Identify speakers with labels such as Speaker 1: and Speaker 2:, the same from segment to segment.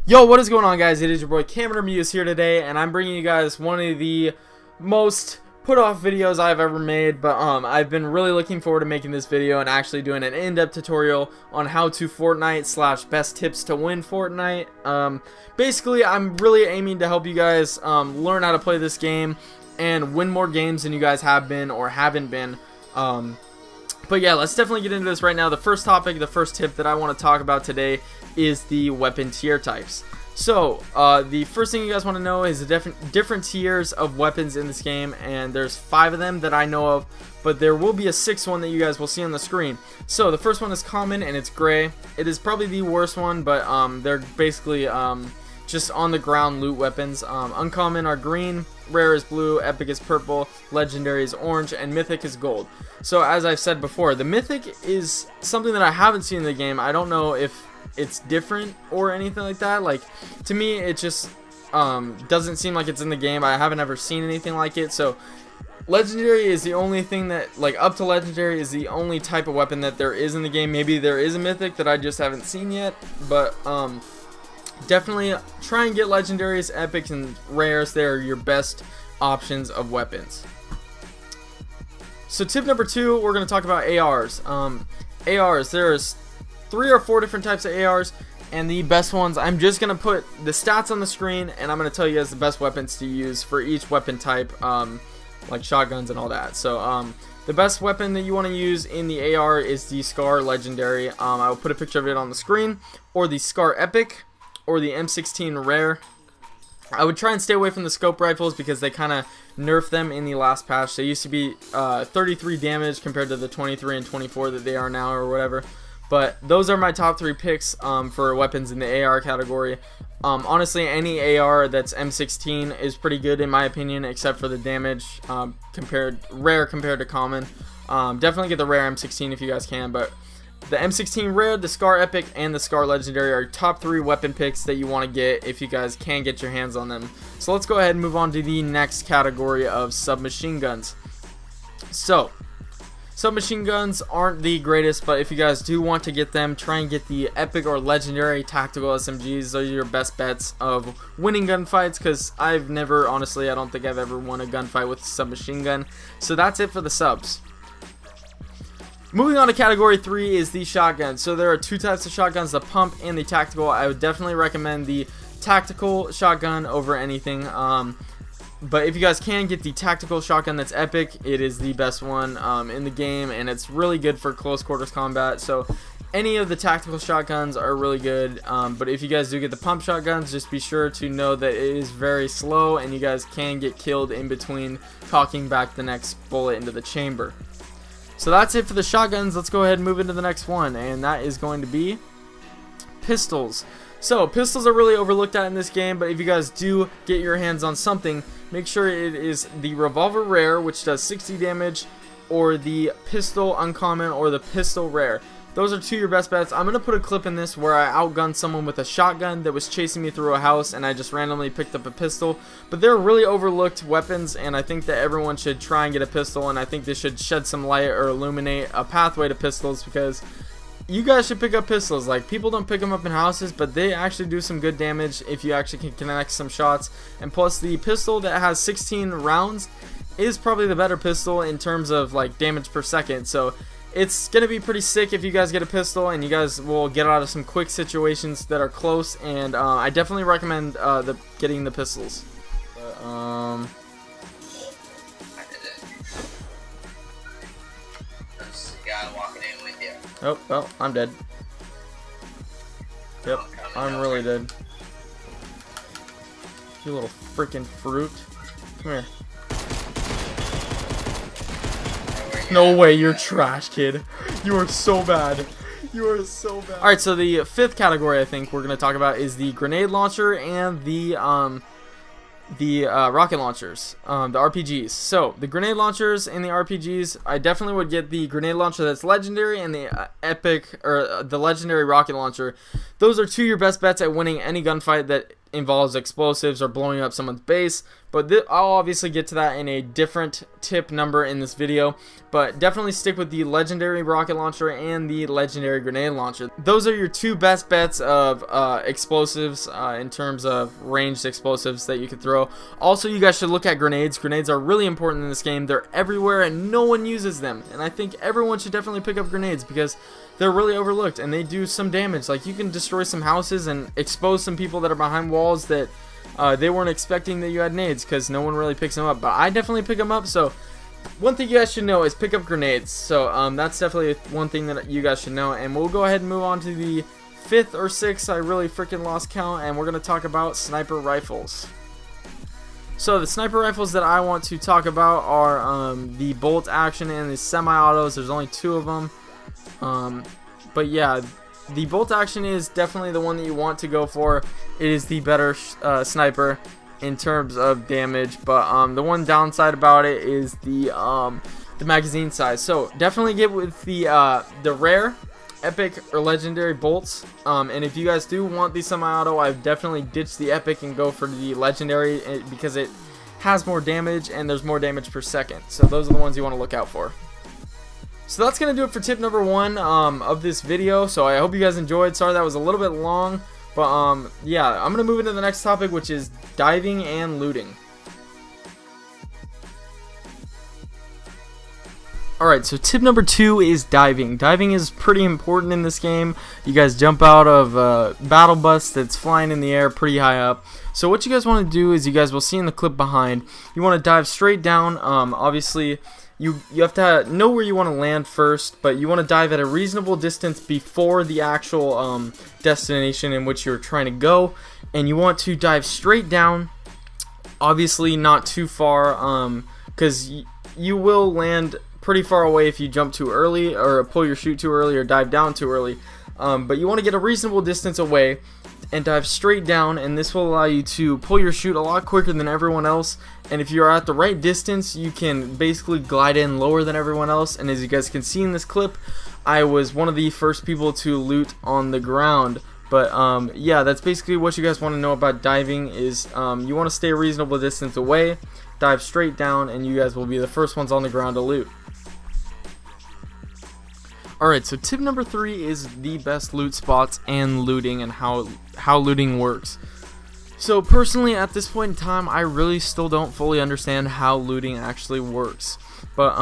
Speaker 1: Yo, what is going on, guys? It is your boy Cameron Muse here today, and I'm bringing you guys one of the most put off videos I've ever made, but I've been really looking forward to making this video and actually doing an in-depth tutorial on how to Fortnite / best tips to win Fortnite. Basically, I'm really aiming to help you guys learn how to play this game and win more games than you guys have been or haven't been. But yeah, let's definitely get into this right now. The first topic, the first tip that I want to talk about today is the weapon tier types. So, the first thing you guys want to know is the different tiers of weapons in this game, and there's 5 of them that I know of, but there will be a 6th one that you guys will see on the screen. So, the first one is common, and it's gray. It is probably the worst one, but they're basically just on the ground loot weapons. Uncommon are green, rare is blue, epic is purple, legendary is orange, and mythic is gold. So as I've said before, the mythic is something that I haven't seen in the game. I don't know if it's different or anything like that. Like, to me, it just doesn't seem like it's in the game. I haven't ever seen anything like it. So legendary is the only thing that, like, up to legendary is the only type of weapon that there is in the game. Maybe there is a mythic that I just haven't seen yet, but definitely try and get legendaries, epics, and rares. They're your best options of weapons. So tip number 2, we're going to talk about ARs. ARs, there's 3 or 4 different types of ARs, and the best ones, I'm just going to put the stats on the screen, and I'm going to tell you guys the best weapons to use for each weapon type, like shotguns and all that. So the best weapon that you want to use in the AR is the Scar Legendary. I will put a picture of it on the screen, or the Scar Epic, or the M16 Rare. I would try and stay away from the scope rifles because they kind of nerfed them in the last patch. They used to be 33 damage compared to the 23 and 24 that they are now, or whatever. But those are my top 3 picks for weapons in the AR category. Honestly, any AR that's M16 is pretty good in my opinion, except for the damage rare compared to common. Definitely get the rare M16 if you guys can, but the M16 Rare, the Scar Epic, and the Scar Legendary are top 3 weapon picks that you want to get if you guys can get your hands on them. So let's go ahead and move on to the next category of submachine guns. So, submachine guns aren't the greatest, but if you guys do want to get them, try and get the Epic or Legendary Tactical SMGs. Those are your best bets of winning gunfights, because I've never, honestly, I don't think I've ever won a gunfight with a submachine gun. So that's it for the subs. Moving on to category 3 is the shotgun. So there are 2 types of shotguns, the pump and the tactical. I would definitely recommend the tactical shotgun over anything. But if you guys can get the tactical shotgun that's epic, it is the best one in the game, and it's really good for close quarters combat. So any of the tactical shotguns are really good, but if you guys do get the pump shotguns, just be sure to know that it is very slow and you guys can get killed in between cocking back the next bullet into the chamber. So that's it for the shotguns. Let's go ahead and move into the next one, and that is going to be pistols. So pistols are really overlooked at in this game, but if you guys do get your hands on something, make sure it is the revolver rare, which does 60 damage, or the pistol uncommon, or the pistol rare. Those are 2 of your best bets. I'm going to put a clip in this where I outgunned someone with a shotgun that was chasing me through a house, and I just randomly picked up a pistol. But they're really overlooked weapons, and I think that everyone should try and get a pistol, and I think they should shed some light or illuminate a pathway to pistols, because you guys should pick up pistols. Like, people don't pick them up in houses, but they actually do some good damage if you actually can connect some shots. And plus, the pistol that has 16 rounds is probably the better pistol in terms of, like, damage per second. So it's going to be pretty sick if you guys get a pistol, and you guys will get out of some quick situations that are close, and I definitely recommend getting the pistols.
Speaker 2: I did it. There's a guy walking in with you.
Speaker 1: Oh, well, I'm dead. Yep, I'm really dead. You little freaking fruit. Come here. No way, you're trash, kid. You are so bad. You are so bad. Alright, so the 5th category I think we're going to talk about is the grenade launcher and the rocket launchers, the RPGs. So, the grenade launchers and the RPGs, I definitely would get the grenade launcher that's legendary and the epic, or the legendary rocket launcher. Those are 2 of your best bets at winning any gunfight that involves explosives or blowing up someone's base, but I'll obviously get to that in a different tip number in this video. But definitely stick with the legendary rocket launcher and the legendary grenade launcher. Those are your two best bets of explosives in terms of ranged explosives that you could throw. Also, you guys should look at grenades. Grenades are really important in this game. They're everywhere and no one uses them, and I think everyone should definitely pick up grenades because they're really overlooked and they do some damage. Like, you can destroy some houses and expose some people that are behind walls that they weren't expecting that you had nades, because no one really picks them up, but I definitely pick them up. So one thing you guys should know is pick up grenades. So that's definitely one thing that you guys should know. And we'll go ahead and move on to the 5th or 6th, I really freaking lost count, and we're going to talk about sniper rifles. So the sniper rifles that I want to talk about are the bolt action and the semi-autos. There's only 2 of them. But yeah, the bolt action is definitely the one that you want to go for. It is the better sniper in terms of damage, but the one downside about it is the magazine size. So definitely get with the rare, epic, or legendary bolts. And if you guys do want the semi-auto, I've definitely ditched the epic and go for the legendary because it has more damage and there's more damage per second. So those are the ones you want to look out for. So that's going to do it for tip number 1 of this video. So I hope you guys enjoyed. Sorry that was a little bit long, but yeah, I'm going to move into the next topic, which is diving and looting. Alright, so tip number 2 is diving. Diving is pretty important in this game. You guys jump out of a battle bus that's flying in the air pretty high up. So what you guys want to do is, you guys will see in the clip behind, you want to dive straight down. Obviously, you have to know where you want to land first, but you want to dive at a reasonable distance before the actual destination in which you're trying to go. And you want to dive straight down, obviously not too far, because you will land pretty far away if you jump too early or pull your chute too early or dive down too early. But you want to get a reasonable distance away and dive straight down, and this will allow you to pull your chute a lot quicker than everyone else. And if you're at the right distance, you can basically glide in lower than everyone else. And as you guys can see in this clip, I was one of the first people to loot on the ground. But yeah, that's basically what you guys want to know about diving is you want to stay a reasonable distance away, dive straight down, and you guys will be the first ones on the ground to loot. Alright, so tip number 3 is the best loot spots and looting and how looting works. So personally, at this point in time, I really still don't fully understand how looting actually works. But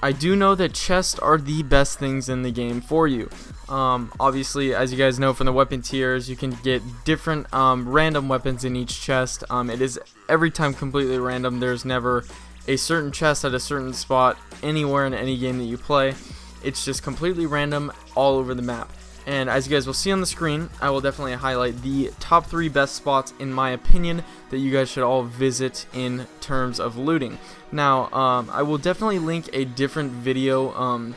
Speaker 1: I do know that chests are the best things in the game for you. Obviously, as you guys know from the weapon tiers, you can get different random weapons in each chest. It is every time completely random. There's never a certain chest at a certain spot anywhere in any game that you play. It's just completely random all over the map. And as you guys will see on the screen, I will definitely highlight the top 3 best spots in my opinion that you guys should all visit in terms of looting. Now, I will definitely link a different video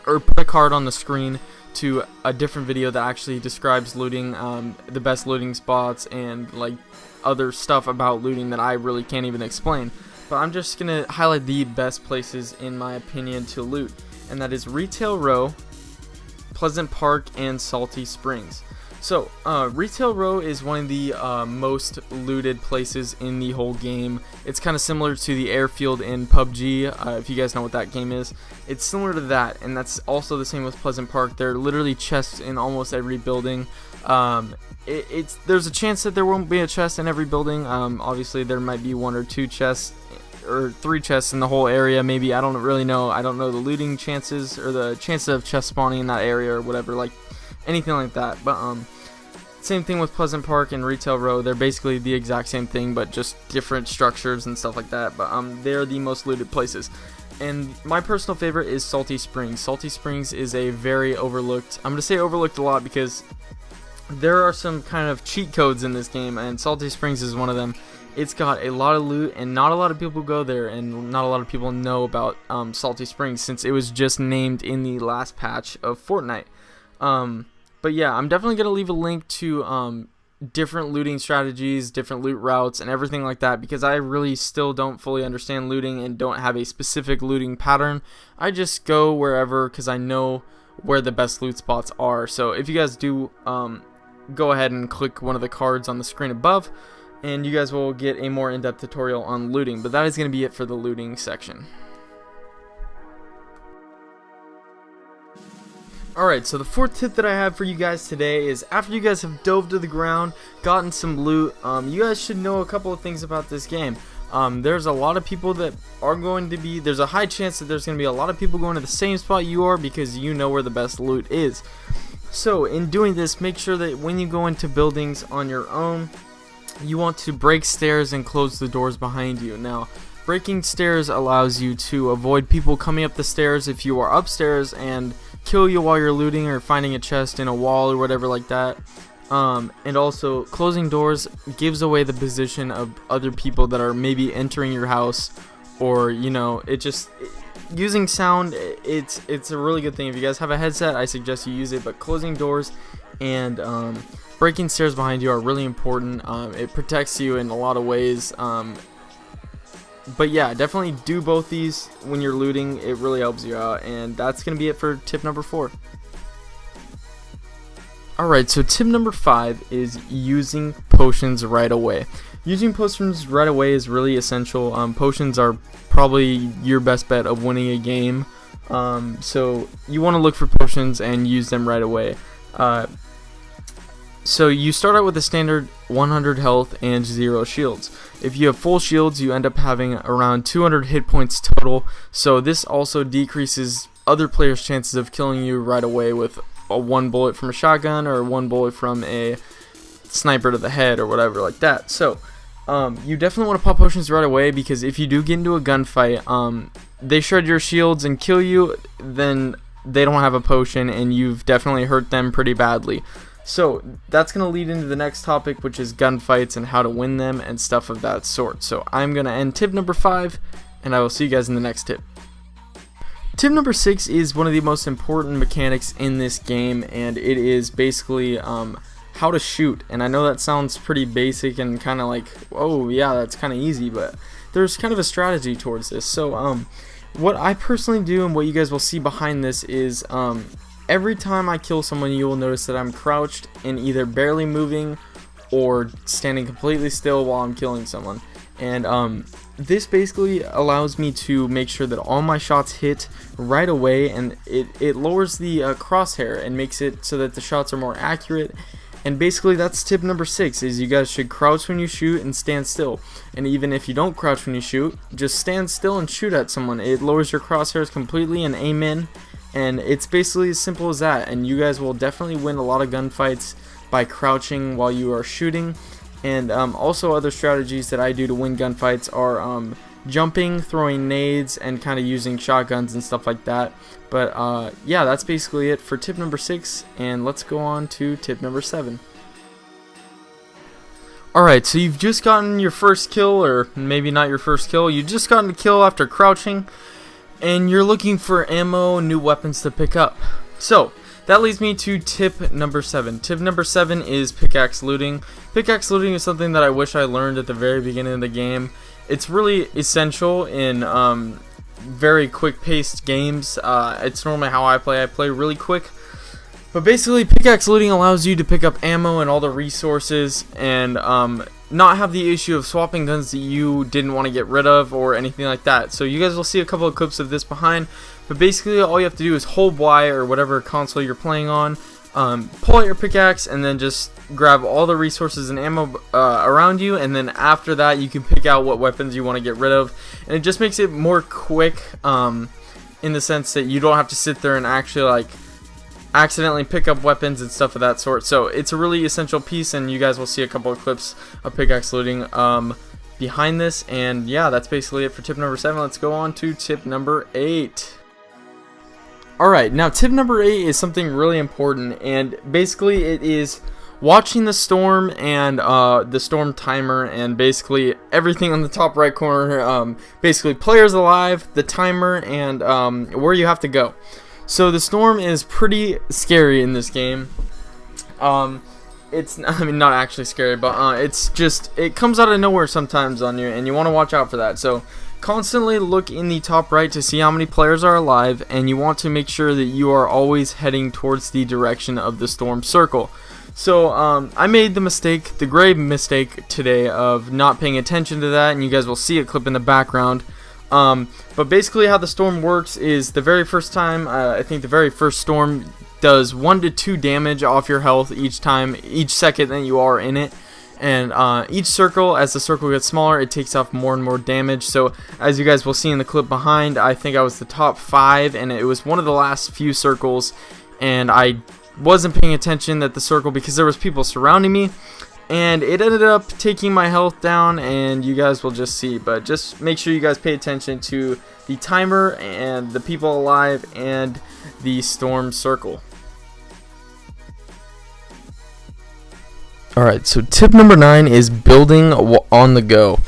Speaker 1: or put a card on the screen to a different video that actually describes looting, the best looting spots, and like other stuff about looting that I really can't even explain. But I'm just going to highlight the best places in my opinion to loot. And that is Retail Row, Pleasant Park, and Salty Springs. So, Retail Row is one of the most looted places in the whole game. It's kind of similar to the airfield in PUBG, if you guys know what that game is. It's similar to that, and that's also the same with Pleasant Park. There are literally chests in almost every building. There's a chance that there won't be a chest in every building. Obviously, there might be 1 or 2 chests, or 3 chests in the whole area, maybe. I don't really know. I don't know the looting chances or the chances of chest spawning in that area or whatever, like anything like that. But same thing with Pleasant Park and Retail Row. They're basically the exact same thing, but just different structures and stuff like that. But they're the most looted places. And my personal favorite is Salty Springs. Salty Springs is a very overlooked, I'm going to say overlooked a lot because there are some kind of cheat codes in this game, and Salty Springs is one of them. It's got a lot of loot, and not a lot of people go there, and not a lot of people know about Salty Springs since it was just named in the last patch of Fortnite. But yeah, I'm definitely going to leave a link to different looting strategies, different loot routes, and everything like that, because I really still don't fully understand looting and don't have a specific looting pattern. I just go wherever because I know where the best loot spots are. So if you guys do go ahead and click one of the cards on the screen above, and you guys will get a more in-depth tutorial on looting. But that is going to be it for the looting section. Alright, so the fourth tip that I have for you guys today is after you guys have dove to the ground, gotten some loot, you guys should know a couple of things about this game. There's a lot of people that are going to be, there's a high chance that there's going to be a lot of people going to the same spot you are because you know where the best loot is. So in doing this, make sure that when you go into buildings on your own, you want to break stairs and close the doors behind you. Now, breaking stairs allows you to avoid people coming up the stairs if you are upstairs and kill you while you're looting or finding a chest in a wall or whatever like that. And also, closing doors gives away the position of other people that are maybe entering your house, or using sound. It's a really good thing. If you guys have a headset, I suggest you use it. But closing doors and breaking stairs behind you are really important. It protects you in a lot of ways. But yeah, definitely do both these when you're looting. It really helps you out. And that's going to be it for tip number 4. Alright, so tip number 5 is using potions right away. Using potions right away is really essential. Potions are probably your best bet of winning a game. So you want to look for potions and use them right away. So you start out with a standard 100 health and 0 shields. If you have full shields, you end up having around 200 hit points total. So this also decreases other players' chances of killing you right away with a 1 bullet from a shotgun or 1 bullet from a sniper to the head or whatever like that. So you definitely want to pop potions right away, because if you do get into a gunfight, they shred your shields and kill you, then they don't have a potion and you've definitely hurt them pretty badly. So that's going to lead into the next topic, which is gunfights and how to win them and stuff of that sort. So I'm going to end tip number 5, and I will see you guys in the next tip. Tip number 6 is one of the most important mechanics in this game, and it is basically how to shoot. And I know that sounds pretty basic and kind of like, oh yeah, that's kind of easy, but there's kind of a strategy towards this. So what I personally do and what you guys will see behind this is every time I kill someone, you will notice that I'm crouched and either barely moving or standing completely still while I'm killing someone. And this basically allows me to make sure that all my shots hit right away, and it lowers the crosshair and makes it so that the shots are more accurate. And basically that's tip number 6, is you guys should crouch when you shoot and stand still. And even if you don't crouch when you shoot, just stand still and shoot at someone. It lowers your crosshairs completely and aim in. And it's basically as simple as that, and you guys will definitely win a lot of gunfights by crouching while you are shooting. And also other strategies that I do to win gunfights are jumping, throwing nades, and kind of using shotguns and stuff like that. But yeah, that's basically it for tip number 6, and let's go on to tip number 7. Alright, so you've just gotten your first kill, or maybe not your first kill, you've just gotten a kill after crouching, and you're looking for ammo, new weapons to pick up. So that leads me to tip number 7. Tip number 7 is pickaxe looting. Pickaxe looting is something that I wish I learned at the very beginning of the game. It's really essential in very quick paced games. It's normally how I play really quick. But basically, pickaxe looting allows you to pick up ammo and all the resources, and not have the issue of swapping guns that you didn't want to get rid of or anything like that. So you guys will see a couple of clips of this behind, but basically all you have to do is hold Y or whatever console you're playing on, pull out your pickaxe, and then just grab all the resources and ammo around you, and then after that you can pick out what weapons you want to get rid of, and it just makes it more quick in the sense that you don't have to sit there and actually accidentally pick up weapons and stuff of that sort. So it's a really essential piece, and you guys will see a couple of clips of pickaxe looting behind this. And yeah, that's basically it for tip number 7. Let's go on to tip number 8. Alright, now tip number 8 is something really important, and basically it is watching the storm and the storm timer, and basically everything on the top right corner, basically players alive, the timer, and where you have to go. So the storm is pretty scary in this game. It's, I mean, not actually scary, but it's just, it comes out of nowhere sometimes on you, and you want to watch out for that. So constantly look in the top right to see how many players are alive, and you want to make sure that you are always heading towards the direction of the storm circle. So I made the grave mistake today of not paying attention to that, and you guys will see a clip in the background. But basically how the storm works is the very first time, I think the very first storm does 1 to 2 damage off your health each second that you are in it. And each circle, as the circle gets smaller, it takes off more and more damage. So as you guys will see in the clip behind, I think I was the top 5, and it was one of the last few circles, and I wasn't paying attention that the circle, because there was people surrounding me, and it ended up taking my health down, and you guys will just see. But just make sure you guys pay attention to the timer and the people alive and the storm circle. Alright, so tip number 9 is building on the go.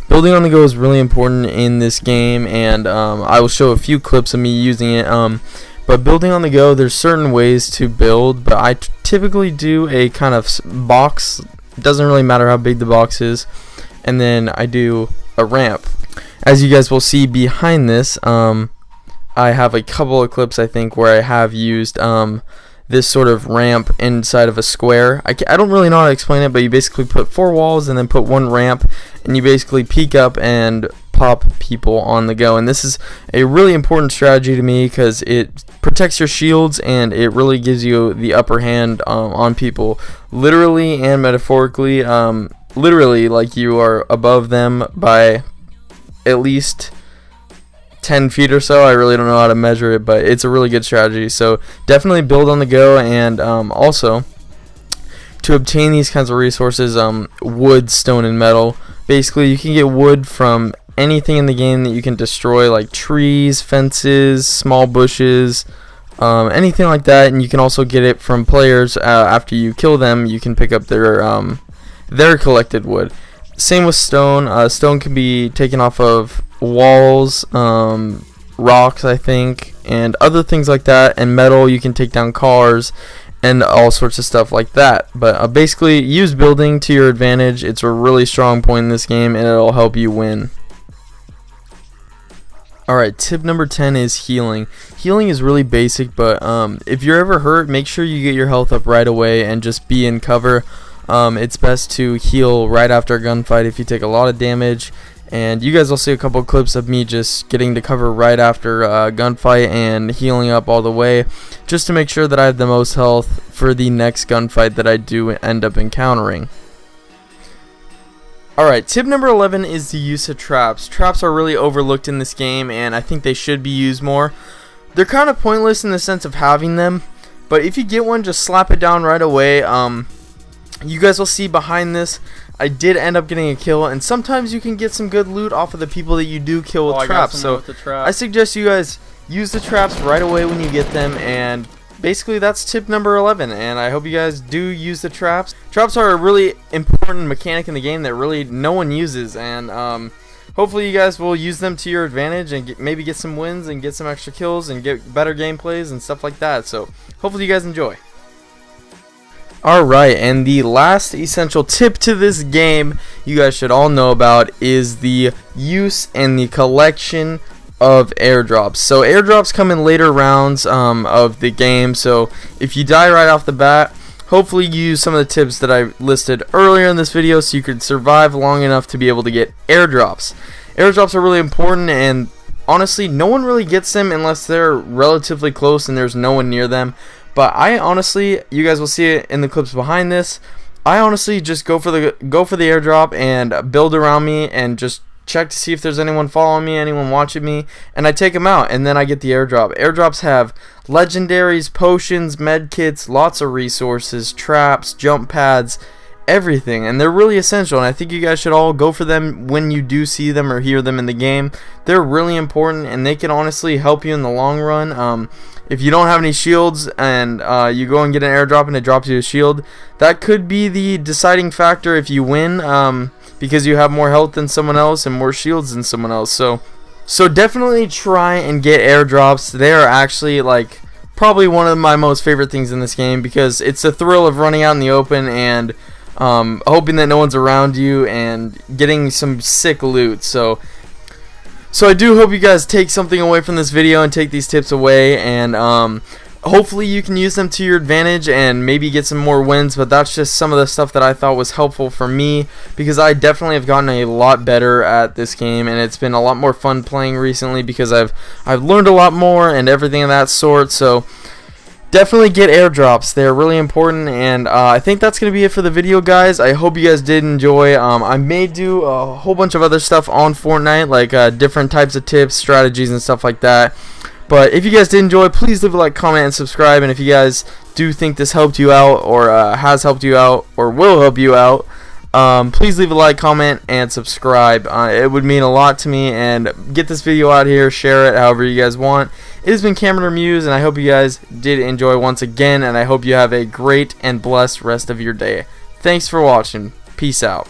Speaker 1: Building on the go is really important in this game, and I will show a few clips of me using it. But building on the go, there's certain ways to build, but I typically do a kind of box. It doesn't really matter how big the box is, and then I do a ramp. As you guys will see behind this, I have a couple of clips, I think, where I have used this sort of ramp inside of a square. I don't really know how to explain it, but you basically put 4 walls and then put 1 ramp, and you basically peek up and pop people on the go. And this is a really important strategy to me because it protects your shields, and it really gives you the upper hand on people, literally and metaphorically. Literally, like you are above them by at least 10 feet or so. I really don't know how to measure it, but it's a really good strategy. So definitely build on the go. And also, to obtain these kinds of resources, wood, stone, and metal, basically you can get wood from anything in the game that you can destroy, like trees, fences, small bushes, anything like that. And you can also get it from players. After you kill them, you can pick up their collected wood. Same with stone. Stone can be taken off of walls, rocks, I think, and other things like that. And metal, you can take down cars and all sorts of stuff like that. But basically, use building to your advantage. It's a really strong point in this game, and it'll help you win. Alright, tip number 10 is healing. Healing is really basic, but if you're ever hurt, make sure you get your health up right away and just be in cover. It's best to heal right after a gunfight if you take a lot of damage. And you guys will see a couple clips of me just getting to cover right after a gunfight and healing up all the way, just to make sure that I have the most health for the next gunfight that I do end up encountering. Alright, tip number 11 is the use of traps. Traps are really overlooked in this game, and I think they should be used more. They're kind of pointless in the sense of having them, but if you get one, just slap it down right away. You guys will see behind this, I did end up getting a kill, and sometimes you can get some good loot off of the people that you do kill with traps. So I suggest you guys use the traps right away when you get them, and basically that's tip number 11, and I hope you guys do use the traps. Traps are a really important mechanic in the game that really no one uses, and hopefully you guys will use them to your advantage and maybe get some wins and get some extra kills and get better gameplays and stuff like that. So hopefully you guys enjoy. Alright, and the last essential tip to this game you guys should all know about is the use and the collection of airdrops. So airdrops come in later rounds of the game, so if you die right off the bat, hopefully you use some of the tips that I listed earlier in this video so you could survive long enough to be able to get airdrops. Airdrops are really important, and honestly no one really gets them unless they're relatively close and there's no one near them. But I honestly, you guys will see it in the clips behind this, I honestly just go for the airdrop and build around me and just check to see if there's anyone following me, anyone watching me, and I take them out, and then I get the airdrop. Airdrops have legendaries, potions, med kits, lots of resources, traps, jump pads, everything, and they're really essential, and I think you guys should all go for them when you do see them or hear them in the game. They're really important, and they can honestly help you in the long run. If you don't have any shields and you go and get an airdrop and it drops you a shield, that could be the deciding factor if you win, because you have more health than someone else and more shields than someone else. So definitely try and get airdrops. They are actually like probably one of my most favorite things in this game, because it's the thrill of running out in the open and hoping that no one's around you and getting some sick loot. So I do hope you guys take something away from this video and take these tips away, and hopefully you can use them to your advantage and maybe get some more wins, but that's just some of the stuff that I thought was helpful for me, because I definitely have gotten a lot better at this game, and it's been a lot more fun playing recently because I've learned a lot more and everything of that sort. So definitely get airdrops. They're really important, and I think that's going to be it for the video, guys. I hope you guys did enjoy. I may do a whole bunch of other stuff on Fortnite, like different types of tips, strategies, and stuff like that. But if you guys did enjoy, please leave a like, comment, and subscribe. And if you guys do think this helped you out, or has helped you out, or will help you out, please leave a like, comment, and subscribe. It would mean a lot to me, and get this video out here, share it however you guys want. It has been Cameron Muse, and I hope you guys did enjoy once again, and I hope you have a great and blessed rest of your day. Thanks for watching. Peace out.